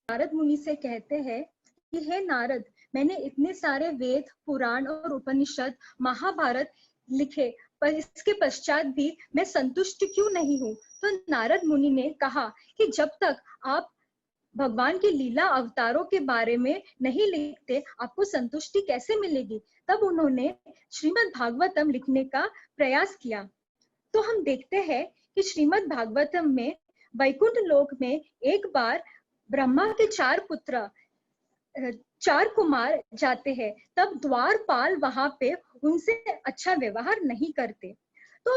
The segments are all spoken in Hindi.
नारद मुनि से कहते हैं कि हे नारद, मैंने इतने सारे वेद, पुराण और उपनिषद, महाभारत लिखे, पर इसके पश्चात भी मैं संतुष्ट क्यों नहीं हूँ। तो नारद मुनि ने कहा कि जब तक आप भगवान की लीला अवतारों के बारे में नहीं लिखते, आपको संतुष्टि कैसे मिलेगी। तब उन्होंने श्रीमद् भागवतम लिखने का प्रयास किया। तो हम देखते हैं कि श्रीमद् भागवतम में वैकुंठ लोक में एक बार ब्रह्मा के 4 पुत्र, 4 कुमार जाते हैं। तब द्वारपाल वहां पे उनसे अच्छा व्यवहार नहीं करते। तो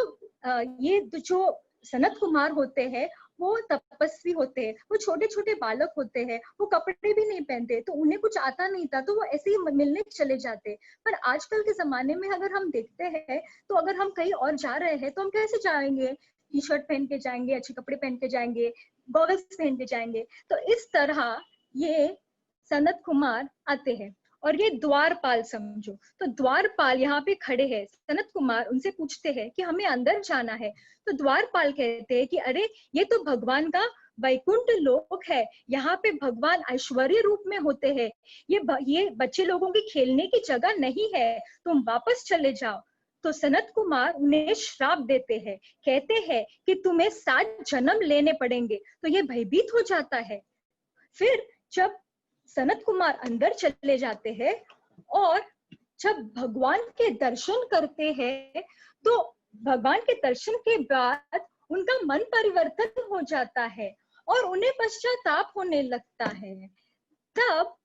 ये जो सनत कुमार होते हैं वो तपस्वी होते हैं, वो छोटे छोटे बालक होते हैं, वो कपड़े भी नहीं पहनते, तो उन्हें कुछ आता नहीं था, तो वो ऐसे ही मिलने चले जाते। पर आजकल के जमाने में अगर हम देखते हैं तो अगर हम कहीं और जा रहे हैं तो हम कैसे जाएंगे, टी शर्ट पहन के जाएंगे, अच्छे कपड़े पहन के जाएंगे, गॉगल्स पहन के जाएंगे। तो इस तरह ये सनत कुमार आते हैं और ये द्वारपाल समझो, तो द्वारपाल यहाँ पे खड़े हैं। सनत कुमार उनसे पूछते हैं कि हमें अंदर जाना है। तो द्वारपाल कहते हैं कि अरे ये तो भगवान का वैकुंठ लोक है, यहाँ पे भगवान ऐश्वर्य रूप में होते हैं, ये बच्चे लोगों की खेलने की जगह नहीं है, तुम वापस चले जाओ। तो सनत कुमार उन्हें श्राप देते हैं, कहते हैं कि तुम्हें 7 जन्म लेने पड़ेंगे। तो ये भयभीत हो जाता है। फिर जब सनत कुमार अंदर चले जाते हैं और जब भगवान के दर्शन करते हैं तो भगवान के दर्शन के बाद उनका मन परिवर्तन हो जाता है और उन्हें पश्चाताप होने लगता है। तब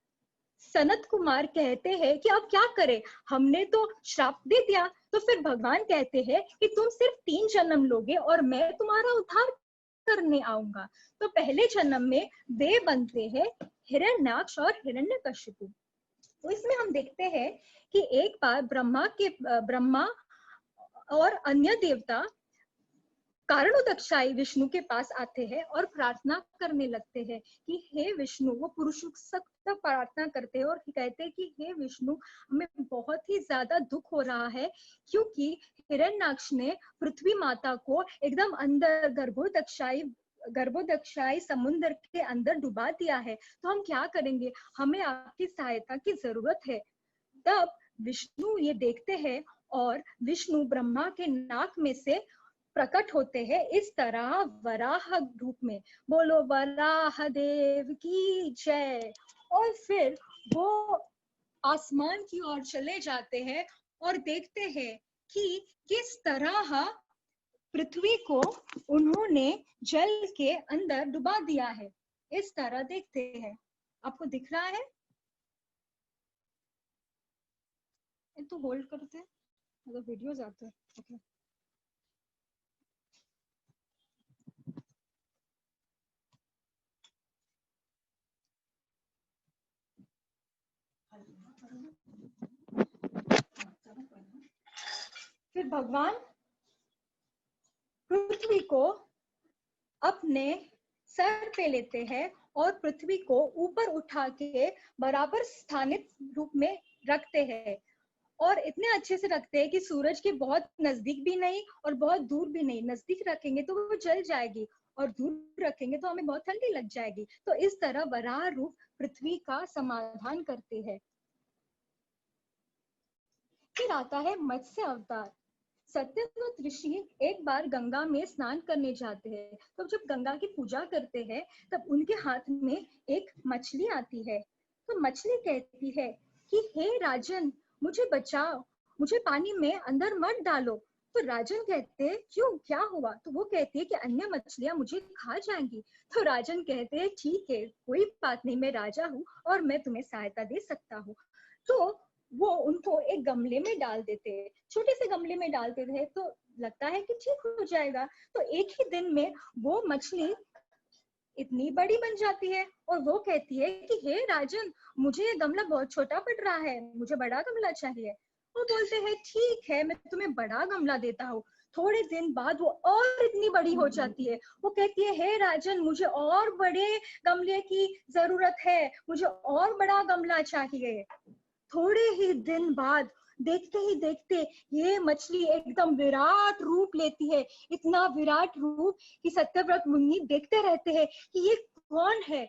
सनत कुमार कहते हैं कि अब क्या करें, हमने तो श्राप दे दिया। तो फिर भगवान कहते हैं कि तुम सिर्फ 3 जन्म लोगे और मैं तुम्हारा उद्धार करने आऊंगा। तो पहले जन्म में वे बनते हैं हिरण्याक्ष और हिरण्यकशिपु। तो इसमें हम देखते हैं कि एक बार ब्रह्मा और अन्य देवता कारणोदक्षाई विष्णु के पास आते हैं और प्रार्थना करने लगते हैं कि हे विष्णु, वो पुरुषोक्त प्रार्थना करते हैं और कहते हैं कि हे विष्णु, हमें बहुत ही ज्यादा दुख हो रहा है क्योंकि हिरण्याक्ष ने पृथ्वी माता को एकदम अंदर गर्भोदक्षाई समुद्र के अंदर डुबा दिया है, तो हम क्या करेंगे, हमें आपकी सहायता की जरूरत है। तब विष्णु ये देखते हैं और विष्णु ब्रह्मा के नाक में से प्रकट होते हैं इस तरह वराह रूप में, बोलो वराह देव की जय। और फिर वो आसमान की ओर चले जाते हैं और देखते हैं कि किस तरह पृथ्वी को उन्होंने जल के अंदर डुबा दिया है। इस तरह देखते हैं, आपको दिख रहा है? तो होल्ड करते हैं, मतलब वीडियो जाते हैं। ओके, फिर भगवान पृथ्वी को अपने सर पे लेते हैं और पृथ्वी को ऊपर उठा के बराबर स्थानित रूप में रखते हैं और इतने अच्छे से रखते हैं कि सूरज के बहुत नजदीक भी नहीं और बहुत दूर भी नहीं। नजदीक रखेंगे तो वो जल जाएगी और दूर रखेंगे तो हमें बहुत ठंडी लग जाएगी। तो इस तरह वराह रूप पृथ्वी का समाधान करते हैं। फिर आता है मत्स्य अवतार। सत्यव्रत ऋषि एक बार गंगा में स्नान करने जाते हैं। तो जब गंगा की पूजा करते हैं तब उनके हाथ में एक मछली आती है। तो मछली कहती है कि हे राजन, मुझे बचाओ, मुझे पानी में अंदर मत डालो। तो राजन कहते हैं क्यों, क्या हुआ? तो वो कहती है कि अन्य मछलियां मुझे खा जाएंगी। तो राजन कहते हैं ठीक है, कोई बात नहीं, मैं राजा हूँ और मैं तुम्हें सहायता दे सकता हूँ। तो वो उनको एक गमले में डाल देते हैं, छोटे से गमले में डालते थे, तो लगता है कि ठीक हो जाएगा। तो एक ही दिन में वो मछली इतनी बड़ी बन जाती है और वो कहती है कि हे राजन, मुझे ये गमला बहुत छोटा पड़ रहा है, मुझे बड़ा गमला चाहिए। वो बोलते हैं ठीक है, मैं तुम्हें बड़ा गमला देता हूँ। थोड़े दिन बाद वो और इतनी बड़ी हो जाती है। वो कहती है, हे राजन, मुझे और बड़े गमले की जरूरत है, मुझे और बड़ा गमला चाहिए। थोड़े ही दिन बाद, देखते ही देखते, ये मछली एकदम विराट रूप लेती है। इतना विराट रूप कि सत्यव्रत मुनि देखते रहते हैं कि ये कौन है।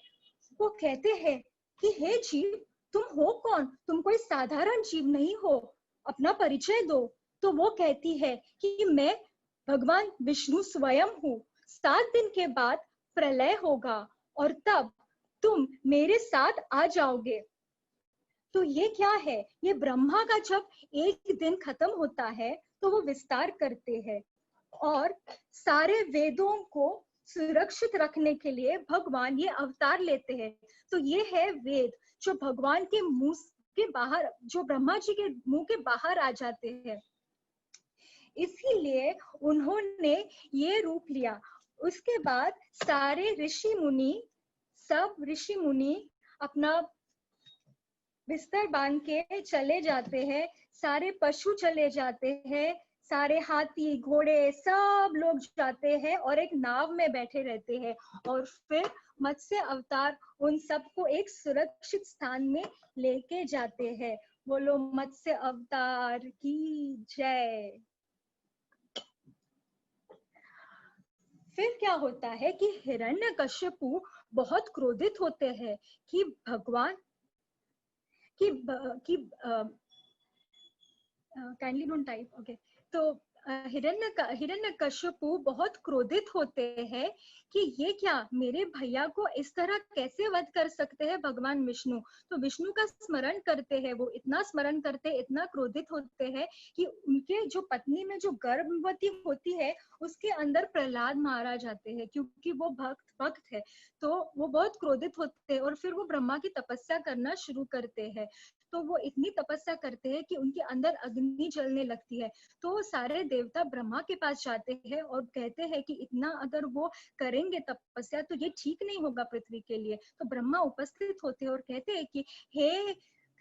वो कहते हैं कि हे जीव, तुम हो कौन? तुम कोई साधारण जीव नहीं हो, अपना परिचय दो। तो वो कहती है कि मैं भगवान विष्णु स्वयं हूँ। 7 दिन के बाद प्रलय होगा और तब तुम मेरे साथ आ जाओगे। तो ये क्या है? ये ब्रह्मा का जब एक दिन खत्म होता है तो वो विस्तार करते हैं और सारे वेदों को सुरक्षित रखने के लिए भगवान ये अवतार लेते हैं। तो ये है वेद जो भगवान के मुंह के बाहर, जो ब्रह्मा जी के मुंह के बाहर आ जाते हैं। इसीलिए उन्होंने ये रूप लिया। उसके बाद सारे ऋषि मुनि, सब ऋषि मुनि अपना बिस्तर बांध के चले जाते हैं, सारे पशु चले जाते हैं, सारे हाथी घोड़े सब लोग जाते हैं और एक नाव में बैठे रहते हैं। और फिर मत्स्य अवतार उन सबको एक सुरक्षित स्थान में लेके जाते हैं। बोलो मत्स्य अवतार की जय। फिर क्या होता है कि हिरण्यकश्यपु बहुत क्रोधित होते हैं कि भगवान कि काइंडली डोंट टाइप, ओके। तो हिरण्यकश्यपु बहुत क्रोधित होते हैं कि ये क्या, मेरे भैया को इस तरह कैसे वध कर सकते हैं भगवान विष्णु। तो विष्णु का स्मरण करते हैं, वो इतना स्मरण करते, इतना क्रोधित होते हैं कि उनके जो पत्नी में जो गर्भवती होती है उसके अंदर प्रहलाद मारा जाते हैं, क्योंकि वो भक्त है। तो वो बहुत क्रोधित होते हैं और फिर वो ब्रह्मा की तपस्या करना शुरू करते हैं। तो वो इतनी तपस्या करते हैं कि उनके अंदर अग्नि जलने लगती है। तो सारे देवता ब्रह्मा के पास जाते हैं और कहते हैं कि इतना अगर वो करेंगे तपस्या तो ये ठीक नहीं होगा पृथ्वी के लिए। तो ब्रह्मा उपस्थित होते हैं और कहते हैं कि हे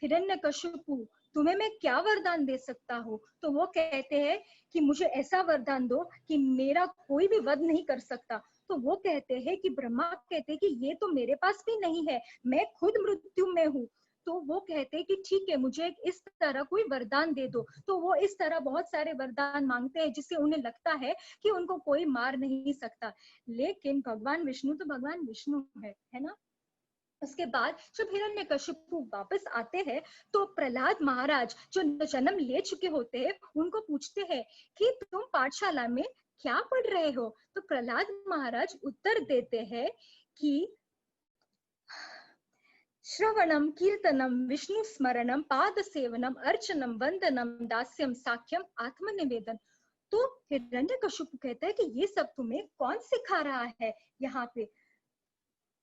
हिरण्यकश्यपु, तुम्हें मैं क्या वरदान दे सकता हूँ? तो वो कहते हैं कि मुझे ऐसा वरदान दो कि मेरा कोई भी वध नहीं कर सकता। तो वो कहते हैं कि ब्रह्मा कहते हैं कि ये तो मेरे पास भी नहीं है, मैं खुद मृत्यु में हूँ। तो वो कहते हैं कि ठीक है, मुझे इस तरह कोई वरदान दे दो। तो वो इस तरह बहुत सारे वरदान मांगते हैं जिससे उन्हें लगता है कि उनको कोई मार नहीं सकता। लेकिन भगवान विष्णु तो भगवान विष्णु है ना। उसके बाद जब हिरण्यकशिपु वापस आते हैं तो प्रहलाद महाराज जो जन्म ले चुके होते हैं उनको पूछते हैं कि तुम पाठशाला में क्या पढ़ रहे हो। तो प्रहलाद महाराज उत्तर देते हैं कि श्रवणम कीर्तनम विष्णु स्मरणम पाद सेवनम अर्चनम वंदनम दास्यम साख्यम आत्मनिवेदन। तो हिरण्यकशिपु कहता है कि ये सब तुम्हें कौन सिखा रहा है यहाँ पे।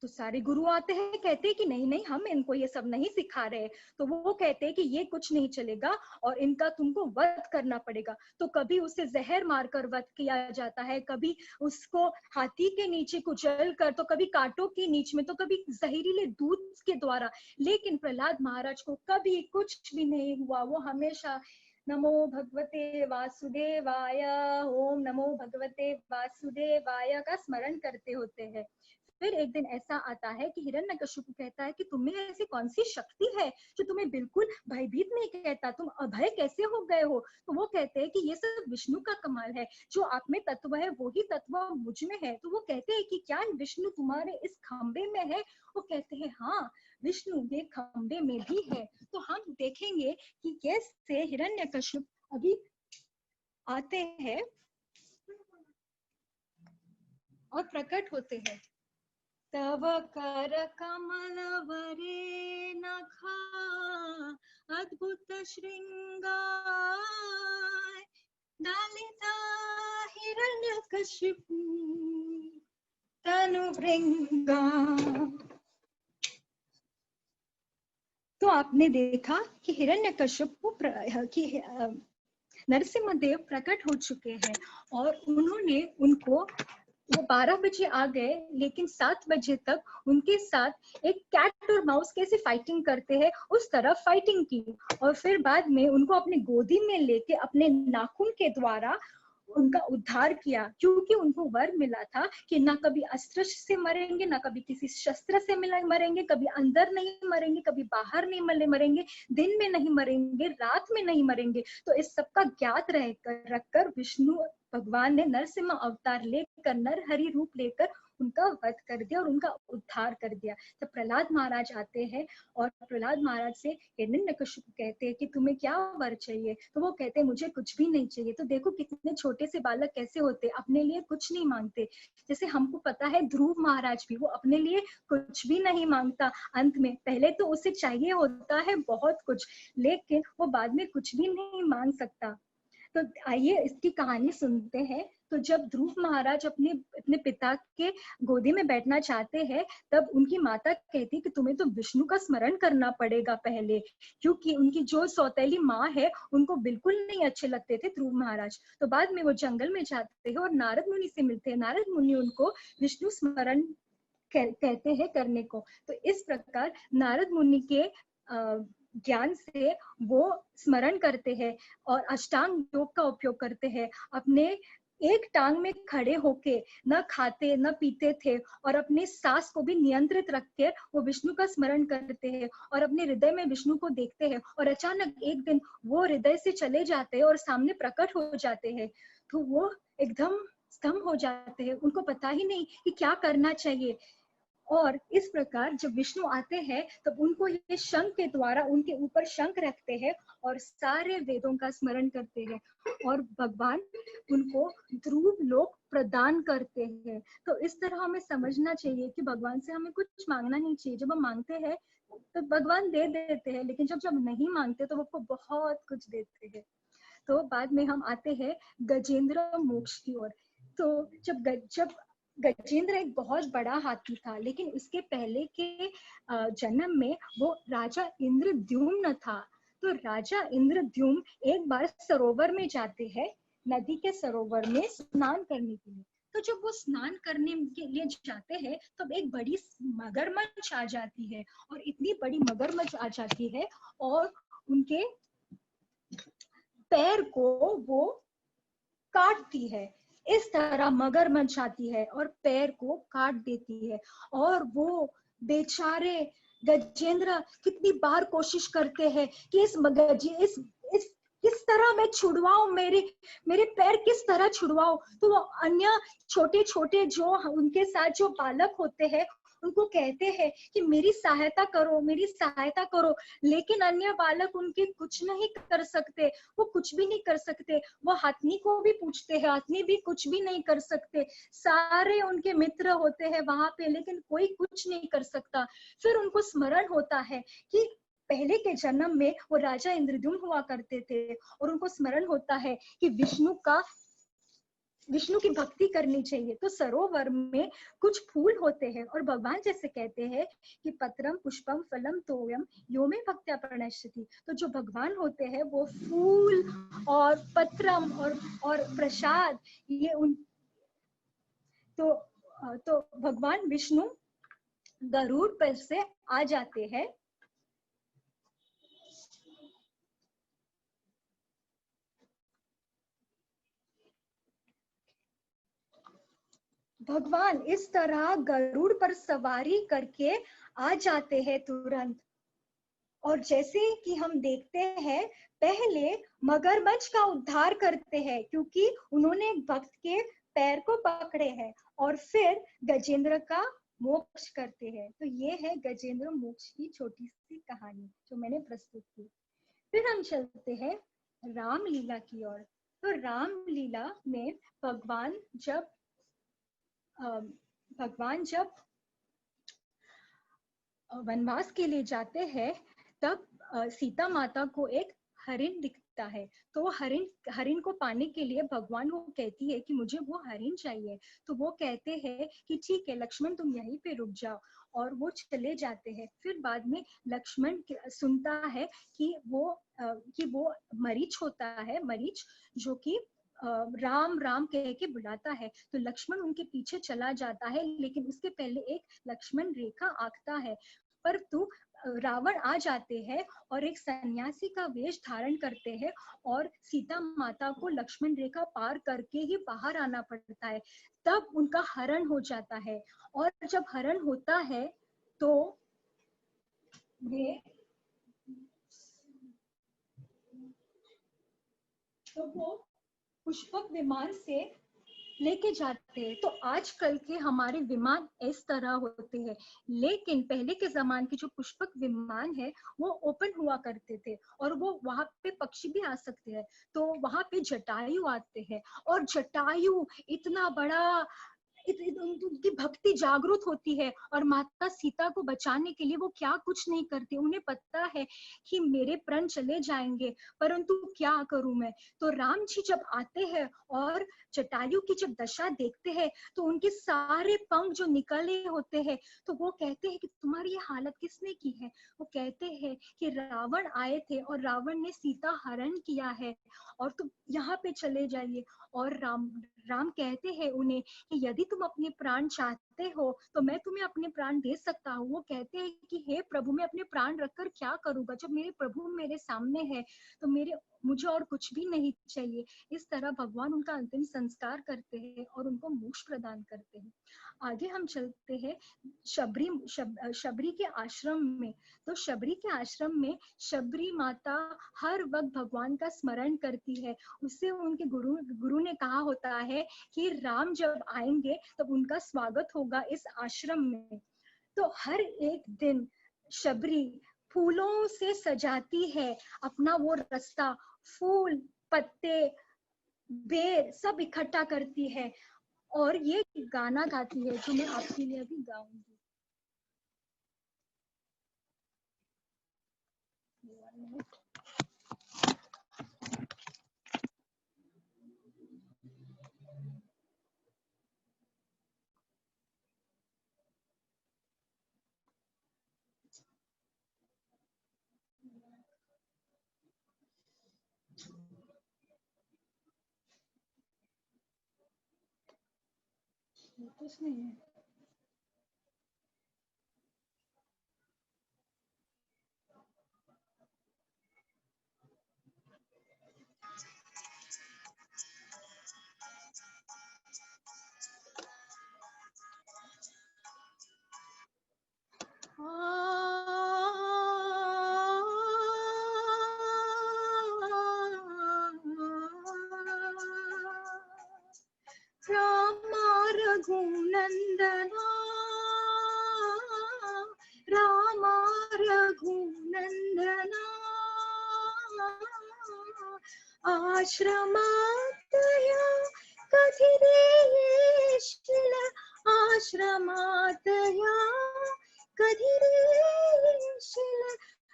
तो सारे गुरु आते हैं, कहते हैं कि नहीं नहीं, हम इनको ये सब नहीं सिखा रहे। तो वो कहते हैं कि ये कुछ नहीं चलेगा और इनका तुमको वध करना पड़ेगा। तो कभी उसे जहर मारकर वध किया जाता है, कभी उसको हाथी के नीचे कुचल कर, तो कभी कांटों के नीचे में, तो कभी जहरीले दूध के द्वारा। लेकिन प्रहलाद महाराज को कभी कुछ भी नहीं हुआ। वो हमेशा नमो भगवते वासुदेवाय, ओम नमो भगवते वासुदेवाय का स्मरण करते होते हैं। फिर एक दिन ऐसा आता है कि हिरण्यकशिपु कहता है कि तुम्हें ऐसी कौन सी शक्ति है जो तुम्हें बिल्कुल भयभीत नहीं कहता, तुम अभय कैसे हो गए हो। तो वो कहते हैं कि ये सब विष्णु का कमाल है, जो आप में तत्व है वही तत्व मुझ में है। तो वो कहते हैं कि क्या विष्णु तुम्हारे इस खंबे में है। वो कहते हैं हाँ, विष्णु ये खंबे में भी है। तो हम देखेंगे कि कैसे हिरण्यकशिपु अभी आते हैं और प्रकट होते हैं। तव कर कमल वरे नखा अद्भुत श्रृंगार दलिता हिरण्यकशिपु तनु भृंगा। तो आपने देखा कि हिरण्यकशिपु की नरसिम्हदेव प्रकट हो चुके हैं और उन्होंने उनको, वो 12 बजे आ गए लेकिन 7 बजे तक उनके साथ एक कैट और माउस कैसे फाइटिंग करते हैं उस तरह फाइटिंग की। और फिर बाद में उनको अपने गोदी में लेके अपने नाखून के द्वारा उनका उद्धार किया, क्योंकि उनको वर मिला था कि ना कभी अस्त्र से मरेंगे, ना कभी किसी शस्त्र से मरेंगे, कभी अंदर नहीं मरेंगे, कभी बाहर नहीं मरेंगे, दिन में नहीं मरेंगे, रात में नहीं मरेंगे। तो इस सब का ज्ञात रखकर विष्णु भगवान ने नरसिंह अवतार लेकर, नरहरि रूप लेकर उनका वध कर दिया और उनका उद्धार कर दिया। तो प्रहलाद महाराज आते हैं और प्रहलाद महाराज से हिरण्यकशिपु कहते हैं कि तुम्हें क्या वर चाहिए? तो वो कहते हैं मुझे कुछ भी नहीं चाहिए। तो देखो कितने छोटे से बालक कैसे होते, अपने लिए कुछ नहीं मांगते। जैसे हमको पता है ध्रुव महाराज भी, वो अपने लिए कुछ भी नहीं मांगता। अंत में पहले तो उसे चाहिए होता है बहुत कुछ, लेकिन वो बाद में कुछ भी नहीं मांग सकता। तो आइए इसकी कहानी सुनते हैं। तो जब ध्रुव महाराज अपने पिता के गोदी में बैठना चाहते हैं, तब उनकी माता कहती है कि तुम्हें तो विष्णु का स्मरण करना पड़ेगा पहले, क्योंकि उनकी जो सौतेली माँ है उनको बिल्कुल नहीं अच्छे लगते थे ध्रुव महाराज। तो बाद में वो जंगल में जाते हैं और नारद मुनि से मिलते हैं। नारद मुनि उनको विष्णु स्मरण कहते हैं करने को। तो इस प्रकार नारद मुनि के ज्ञान से वो स्मरण करते हैं और अष्टांग योग का उपयोग करते हैं। अपने एक टांग में खड़े होके न खाते न पीते थे और अपने सांस को भी नियंत्रित रख के वो विष्णु का स्मरण करते हैं और अपने हृदय में विष्णु को देखते हैं। और अचानक एक दिन वो हृदय से चले जाते हैं और सामने प्रकट हो जाते हैं। तो वो एकदम स्तंभ हो जाते हैं, उनको पता ही नहीं कि क्या करना चाहिए। और इस प्रकार जब विष्णु आते हैं तब उनको ये शंख के द्वारा उनके ऊपर शंख रखते हैं और सारे वेदों का स्मरण करते हैं और भगवान उनको ध्रुव लोक प्रदान करते हैं। तो इस तरह हमें समझना चाहिए कि भगवान से हमें कुछ मांगना नहीं चाहिए। जब हम मांगते हैं तो भगवान दे देते हैं, लेकिन जब जब नहीं मांगते तो वो आपको बहुत कुछ देते हैं। तो बाद में हम आते हैं गजेंद्र मोक्ष की ओर। तो जब गजेंद्र एक बहुत बड़ा हाथी था, लेकिन इसके पहले के जन्म में वो राजा इंद्रद्युम्न था। तो राजा इंद्रद्युम्न एक बार सरोवर में जाते हैं, नदी के सरोवर में स्नान करने के लिए। तो जब वो स्नान करने के लिए जाते हैं तब तो एक बड़ी मगरमच्छ आ जाती है, और इतनी बड़ी मगरमच्छ आ जाती है और उनके पैर को वो काटती है। इस तरह मगरमच्छ आती है और पैर को काट देती है। और वो बेचारे गजेंद्र कितनी बार कोशिश करते हैं कि इस किस तरह मैं छुड़वाऊं, मेरे पैर किस तरह छुड़वाऊं। तो वो अन्य छोटे छोटे जो उनके साथ जो बालक होते हैं उनको कहते हैं कि मेरी सहायता करो, मेरी सहायता करो। लेकिन अन्य बालक उनके कुछ नहीं कर सकते, वो कुछ भी नहीं कर सकते। वो हथनी को भी पूछते हैं, हथनी भी कुछ भी नहीं कर सकते। सारे उनके मित्र होते हैं वहां पे, लेकिन कोई कुछ नहीं कर सकता। फिर उनको स्मरण होता है कि पहले के जन्म में वो राजा इंद्रद्युम्न हुआ करते थे, और उनको स्मरण होता है कि विष्णु की भक्ति करनी चाहिए। तो सरोवर में कुछ फूल होते हैं और भगवान जैसे कहते हैं कि पत्रम पुष्पम फलम तोयम यो मे भक्त्या प्रणश्यति। तो जो भगवान होते हैं वो फूल और पत्रम और प्रसाद, ये उन तो भगवान विष्णु गरुड़ पर से आ जाते हैं। भगवान इस तरह गरुड़ पर सवारी करके आ जाते हैं तुरंत। और जैसे कि हम देखते हैं, पहले मगरमच्छ का उद्धार करते हैं क्योंकि उन्होंने भक्त के पैर को पकड़े हैं, और फिर गजेंद्र का मोक्ष करते हैं। तो ये है गजेंद्र मोक्ष की छोटी सी कहानी जो मैंने प्रस्तुत की। फिर हम चलते हैं रामलीला की ओर। तो रामलीला में भगवान जब वनवास के लिए जाते हैं तब सीता माता को एक हरिण दिखता है। तो वो हरिण को पाने के लिए भगवान को कहती है कि मुझे वो हरिण चाहिए। तो वो कहते हैं कि ठीक है लक्ष्मण, तुम यहीं पे रुक जाओ, और वो चले जाते हैं। फिर बाद में लक्ष्मण सुनता है कि वो मरीच होता है, मरीच जो कि राम राम कह के बुलाता है। तो लक्ष्मण उनके पीछे चला जाता है, लेकिन उसके पहले एक लक्ष्मण रेखा आंकता है। परंतु रावण आ जाते हैं और एक सन्यासी का वेश धारण करते हैं और सीता माता को लक्ष्मण रेखा पार करके ही बाहर आना पड़ता है, तब उनका हरण हो जाता है। और जब हरण होता है तो वे वो पुष्पक विमान से लेके जाते हैं। तो आजकल के हमारे विमान इस तरह होते हैं, लेकिन पहले के जमाने के जो पुष्पक विमान है वो ओपन हुआ करते थे और वो वहां पे पक्षी भी आ सकते हैं। तो वहां पे जटायु आते हैं और जटायु इतना बड़ा उनकी भक्ति जागृत होती है और माता सीता को बचाने के लिए वो क्या कुछ नहीं करते। उन्हें पता है कि मेरे प्राण चले जाएंगे, परंतु क्या करूं मैं। तो राम जी जब आते हैं और जटायु की जब दशा देखते हैं तो उनके सारे पंख जो निकले होते हैं, तो वो कहते हैं कि तुम्हारी ये हालत किसने की है। वो कहते हैं कि रावण आए थे और रावण ने सीता हरण किया है और तुम यहाँ पे चले जाइए। और राम कहते हैं उन्हें कि यदि तुम अपने प्राण चाहते हो तो मैं तुम्हें अपने प्राण दे सकता हूँ। वो कहते हैं कि हे प्रभु, मैं अपने प्राण रखकर क्या करूंगा, जब मेरे प्रभु मेरे सामने है तो मुझे और कुछ भी नहीं चाहिए। इस तरह भगवान उनका अंतिम संस्कार करते हैं और उनको मोक्ष प्रदान करते हैं। आगे हम चलते हैं शबरी के आश्रम में। तो शबरी के आश्रम में शबरी माता हर वक्त भगवान का स्मरण करती है। उससे उनके गुरु ने कहा होता है कि राम जब आएंगे तब उनका स्वागत होगा इस आश्रम में। तो हर एक दिन शबरी फूलों से सजाती है अपना वो रास्ता, फूल पत्ते बेर सब इकट्ठा करती है और ये गाना गाती है जो मैं आपके लिए अभी गाऊंगी। कुछ नहीं है। रामा रघुनंदना, रामा रघुनंदना, आश्रमातया कथिरे येशील, आश्रमातया कथिरे येशील,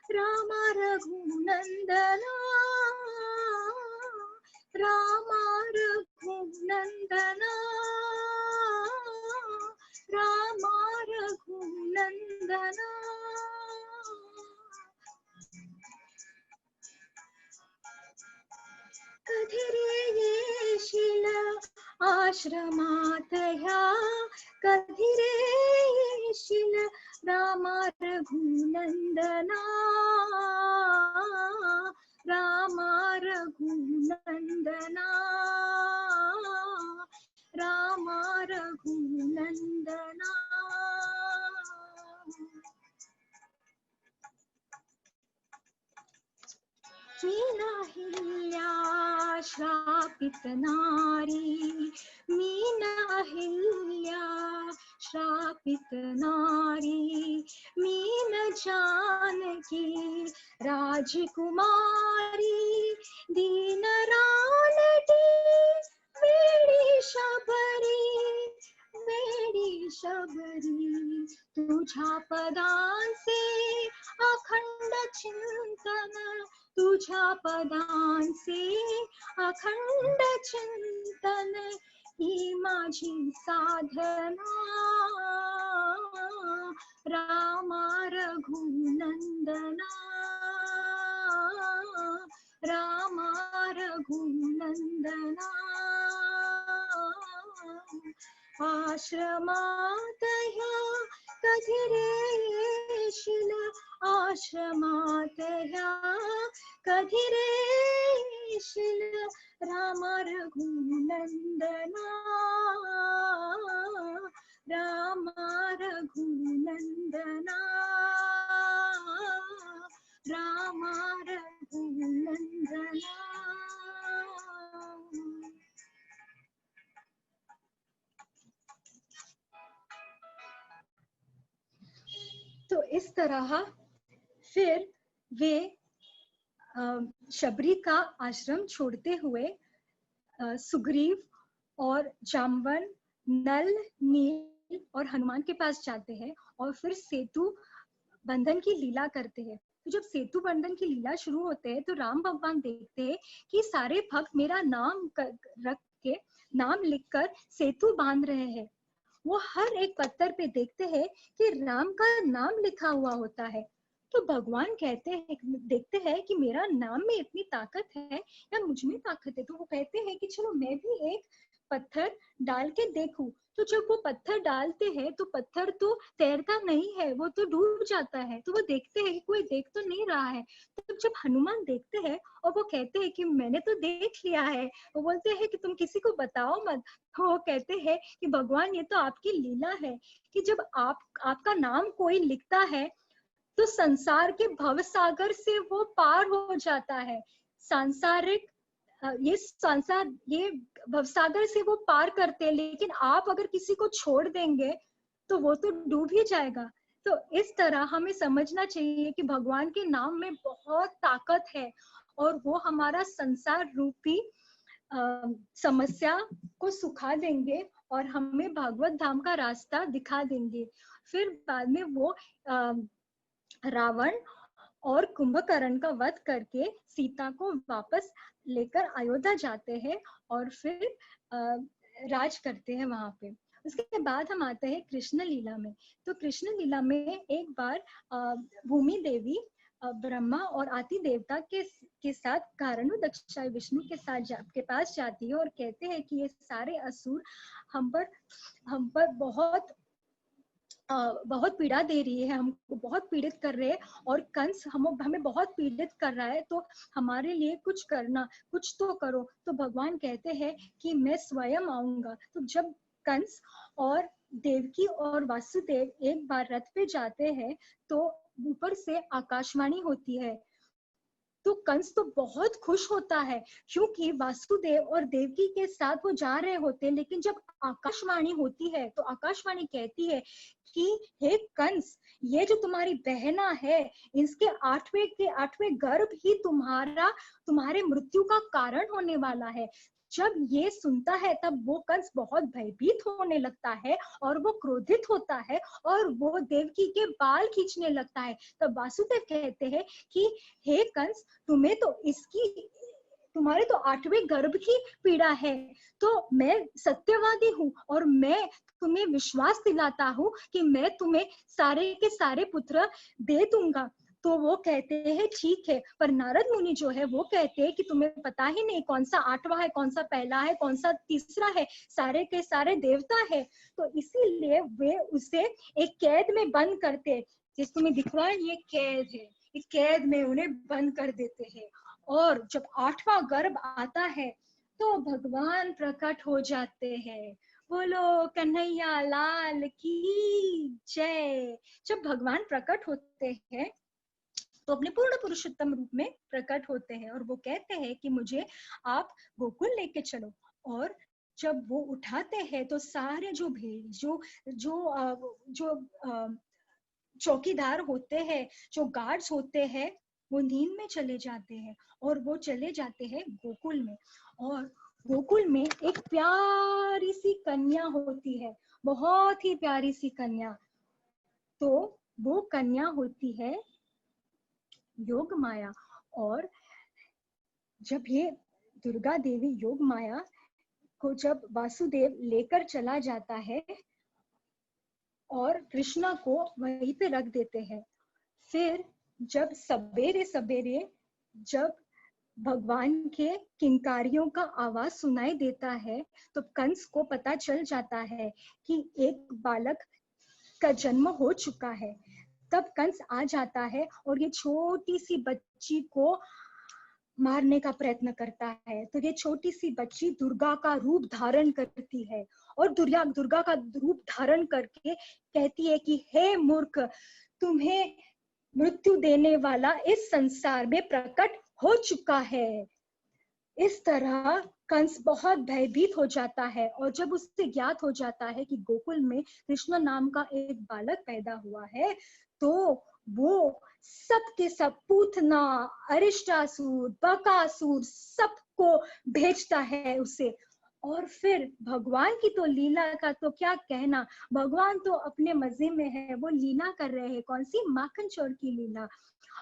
रामा रघुनंदना, रामा रघुनंदना, रामा रघुनंदना। कधिरे येशील आश्रमातया, कधिरे येशील, रामा रघुनंदना, रामा रघुनंदना, रामा रघुनंदना। मीनाहिल्या श्रापित नारी, मीनाहिल्या श्रापित नारी, मीन जानकी राजकुमारी, दीन रानटी वेडी शबरी, वेडी शबरी, तुझ्या पदांचे अखंड चिंतन, तुझ्या पदांचे अखंड चिंतन, ही माझी साधना, रामा रघुनंदना, रामा रघुनंदना। आश्रमातया कधिरे येशील, आश्रमात ह्या कधी रे येशील रामा रघुनंदना रामा रघुनंदना रामा रघुनंदना। तो इस तरह फिर वे शबरी का आश्रम छोड़ते हुए सुग्रीव और जाम्बन, नल, नील और हनुमान के पास जाते हैं और फिर सेतु बंधन की लीला करते हैं। तो जब सेतु बंधन की लीला शुरू होते हैं तो राम भगवान देखते हैं कि सारे भक्त मेरा नाम रख के, नाम लिखकर सेतु बांध रहे हैं। वो हर एक पत्थर पे देखते हैं कि राम का नाम लिखा हुआ होता है। तो भगवान कहते हैं, देखते हैं कि मेरा नाम में इतनी ताकत है या मुझ में ताकत है, तो वो कहते हैं कि चलो मैं भी एक पत्थर डाल के देखूं। तो जब वो पत्थर डालते हैं तो पत्थर तो तैरता नहीं है, वो तो डूब जाता है। तो वो देखते हैं कि कोई देख तो नहीं रहा है। तो जब हनुमान देखते हैं और वो कहते हैं कि मैंने तो देख लिया है, वो बोलते हैं कि तुम किसी को बताओ मत। वो कहते हैं कि भगवान ये तो आपकी लीला है कि जब आपका नाम कोई लिखता है तो संसार के भवसागर से वो पार हो जाता है। सांसारिक ये भवसागर से वो पार करते हैं, लेकिन आप अगर किसी को छोड़ देंगे तो वो तो डूब ही जाएगा। तो इस तरह हमें समझना चाहिए कि भगवान के नाम में बहुत ताकत है और वो हमारा संसार रूपी समस्या को सुखा देंगे और हमें भागवत धाम का रास्ता दिखा देंगे। फिर बाद में वो रावण और कुंभकर्ण का वध करके सीता को वापस लेकर अयोध्या जाते हैं और फिर राज करते हैं वहां पे। उसके बाद हम आते हैं कृष्ण लीला में। तो कृष्ण लीला में एक बार भूमि देवी ब्रह्मा और आदि देवता के साथ कारणोदक्षा विष्णु के पास जाती है और कहते हैं कि ये सारे असुर हम पर बहुत पीड़ा दे रही है, हमको बहुत पीड़ित कर रहे हैं और कंस हमें बहुत पीड़ित कर रहा है, तो हमारे लिए कुछ करना, कुछ तो करो। तो भगवान कहते हैं कि मैं स्वयं आऊंगा। तो जब कंस और देवकी और वासुदेव एक बार रथ पे जाते हैं तो ऊपर से आकाशवाणी होती है। तो कंस तो बहुत खुश होता है क्योंकि वासुदेव और देवकी के साथ वो जा रहे होते हैं। लेकिन जब आकाशवाणी होती है तो आकाशवाणी कहती है कि हे कंस, ये जो तुम्हारी बहना है इसके 8वें गर्भ ही तुम्हारे मृत्यु का कारण होने वाला है। जब ये सुनता है तब वो कंस बहुत भयभीत होने लगता है और वो क्रोधित होता है और वो देवकी के बाल खींचने लगता है। तब वासुदेव कहते हैं कि हे कंस, तुम्हारे तो 8वें गर्भ की पीड़ा है। तो मैं सत्यवादी हूँ और मैं तुम्हें विश्वास दिलाता हूँ कि मैं तुम्हें सारे के सारे पुत्र दे दूंगा। तो वो कहते हैं ठीक है, पर नारद मुनि जो है वो कहते हैं कि तुम्हें पता ही नहीं कौन सा 8वां है, कौन सा पहला है, कौन सा तीसरा है, सारे के सारे देवता है। तो इसीलिए वे उसे एक कैद में बंद करते, जिस तुम्हें दिख रहा है ये कैद है, इस कैद में उन्हें बंद कर देते हैं। और जब 8वां गर्भ आता है तो भगवान प्रकट हो जाते हैं। बोलो कन्हैया लाल की जय। जब भगवान प्रकट होते हैं तो अपने पूर्ण पुरुषोत्तम रूप में प्रकट होते हैं और वो कहते हैं कि मुझे आप गोकुल लेके चलो। और जब वो उठाते हैं तो सारे जो चौकीदार होते हैं, जो गार्ड्स होते हैं, वो नींद में चले जाते हैं और वो चले जाते हैं गोकुल में। और गोकुल में एक प्यारी सी कन्या होती है, बहुत ही प्यारी सी कन्या। तो वो कन्या होती है योग माया। और जब ये दुर्गा देवी योग माया को जब वासुदेव लेकर चला जाता है और कृष्णा को वहीं पे रख देते हैं, फिर जब सवेरे सवेरे जब भगवान के किंकारियों का आवाज सुनाई देता है तो कंस को पता चल जाता है कि एक बालक का जन्म हो चुका है। तब कंस आ जाता है और ये छोटी सी बच्ची को मारने का प्रयत्न करता है। तो ये छोटी सी बच्ची दुर्गा का रूप धारण करती है और दुर्गा का रूप धारण करके कहती है कि हे मूर्ख, तुम्हें मृत्यु देने वाला इस संसार में प्रकट हो चुका है। इस तरह कंस बहुत भयभीत हो जाता है और जब उससे ज्ञात हो जाता है कि गोकुल में कृष्ण नाम का एक बालक पैदा हुआ है, तो वो सबके सब पूतना, अरिष्टासुर, बकासुर सबको भेजता है उसे। और फिर भगवान की तो लीला का तो क्या कहना, भगवान तो अपने मजे में है, वो लीला कर रहे हैं। कौन सी? माखन चोर की लीला।